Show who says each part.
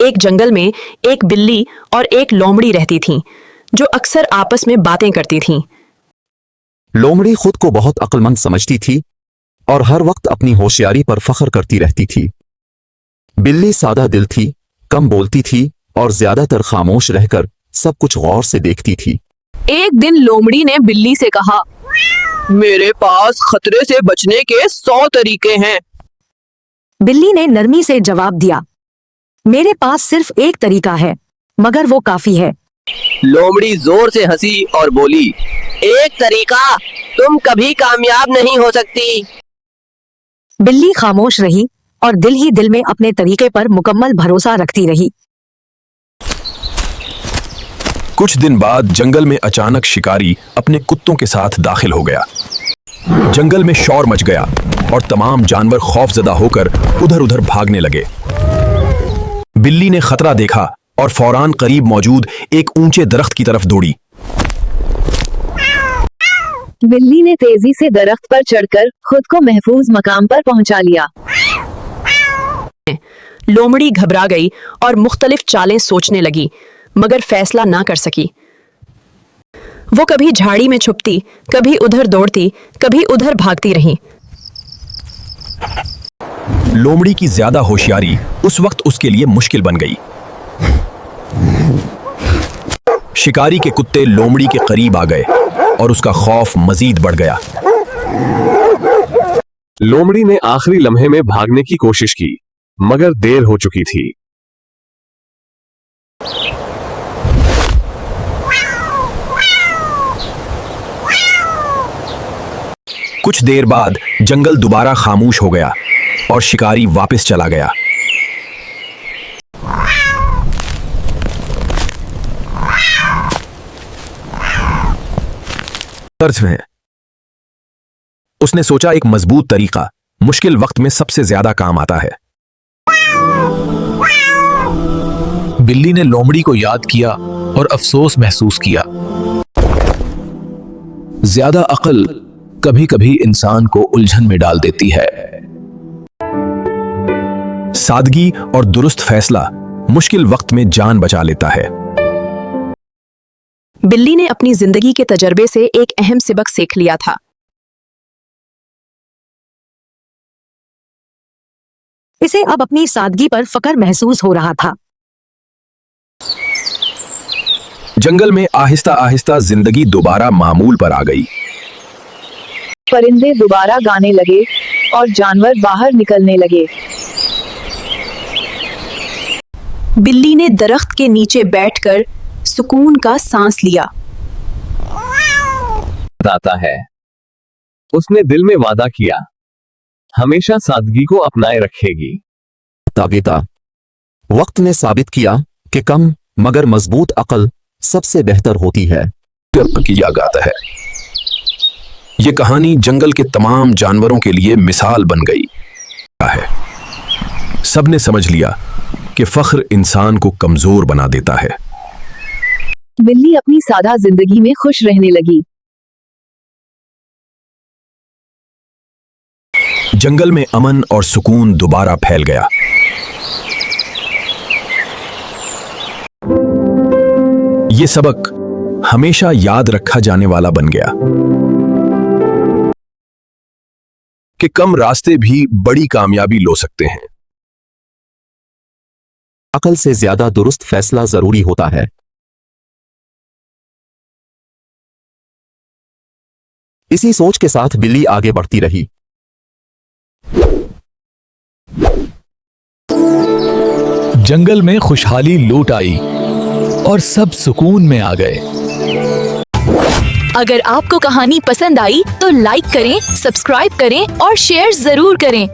Speaker 1: एक जंगल में एक बिल्ली और एक लोमड़ी रहती थीं, जो अक्सर आपस में बातें करती थीं।
Speaker 2: लोमड़ी खुद को बहुत अक्लमंद समझती थी और हर वक्त अपनी होशियारी पर फख्र करती रहती थी। बिल्ली सादा दिल थी, कम बोलती थी और ज्यादातर खामोश रहकर सब कुछ गौर से देखती थी।
Speaker 1: एक दिन लोमड़ी ने बिल्ली से कहा,
Speaker 3: मेरे पास खतरे से बचने के 100 तरीके हैं।
Speaker 4: बिल्ली ने नरमी से जवाब दिया, मेरे पास सिर्फ एक तरीका है, मगर वो काफी है।
Speaker 3: लोमड़ी जोर से हंसी और बोली, एक तरीका? तुम कभी कामयाब नहीं हो सकती।
Speaker 4: बिल्ली खामोश रही और दिल ही दिल में अपने तरीके पर मुकम्मल भरोसा रखती रही।
Speaker 5: कुछ दिन बाद जंगल में अचानक शिकारी अपने कुत्तों के साथ दाखिल हो गया। जंगल में शोर मच गया और तमाम जानवर खौफजदा होकर उधर उधर भागने लगे। बिल्ली ने खतरा देखा और फौरान करीब मौजूद एक ऊंचे दरख्त की तरफ दौड़ी।
Speaker 6: बिल्ली ने तेजी से दरख्त पर चढ़कर खुद को महफूज मकाम पर पहुंचा लिया।
Speaker 1: लोमड़ी घबरा गई और मुख्तलिफ चालें सोचने लगी, मगर फैसला ना कर सकी। वो कभी झाड़ी में छुपती, कभी उधर दौड़ती, कभी उधर भागती रही।
Speaker 5: लोमड़ी की ज्यादा होशियारी उस वक्त उसके लिए मुश्किल बन गई। शिकारी के कुत्ते लोमड़ी के करीब आ गए और उसका खौफ मजीद बढ़ गया।
Speaker 7: लोमड़ी ने आखिरी लम्हे में भागने की कोशिश की, मगर देर हो चुकी थी।
Speaker 5: कुछ देर बाद जंगल दोबारा खामोश हो गया और शिकारी वापस चला गया। सर्च में उसने सोचा, एक मजबूत तरीका मुश्किल वक्त में सबसे ज्यादा काम आता है।
Speaker 8: बिल्ली ने लोमड़ी को याद किया और अफसोस महसूस किया। ज्यादा अक्ल कभी कभी इंसान को उलझन में डाल देती है।
Speaker 5: सादगी और दुरुस्त फैसला मुश्किल वक्त में जान बचा लेता है।
Speaker 1: बिल्ली ने अपनी जिंदगी के तजर्बे से एक अहम सबक सीख लिया था।
Speaker 4: इसे अब अपनी सादगी पर फख्र महसूस हो रहा था।
Speaker 5: जंगल में आहिस्ता आहिस्ता जिंदगी दोबारा मामूल पर आ गई।
Speaker 6: परिंदे दोबारा गाने लगे और जानवर बाहर निकलने लगे।
Speaker 1: बिल्ली ने दरख्त के नीचे बैठकर सुकून का सांस लिया।
Speaker 7: आता है, उसने दिल में वादा किया, हमेशा सादगी को अपनाए रखेगी।
Speaker 2: ताबिता वक्त ने साबित किया कि कम मगर मजबूत अक्ल सबसे बेहतर होती है।
Speaker 5: किया जाता है। ये कहानी जंगल के तमाम जानवरों के लिए मिसाल बन गई है। सबने समझ लिया कि फख्र इंसान को कमजोर बना देता है।
Speaker 6: बिल्ली अपनी सादा जिंदगी में खुश रहने लगी।
Speaker 5: जंगल में अमन और सुकून दोबारा फैल गया। ये सबक हमेशा याद रखा जाने वाला बन गया कि कम रास्ते भी बड़ी कामयाबी ला सकते हैं।
Speaker 2: अकल से ज्यादा दुरुस्त फैसला जरूरी होता है। इसी सोच के साथ बिल्ली आगे बढ़ती रही।
Speaker 8: जंगल में खुशहाली लौट आई और सब सुकून में आ गए।
Speaker 9: अगर आपको कहानी पसंद आई तो लाइक करें, सब्सक्राइब करें और शेयर जरूर करें।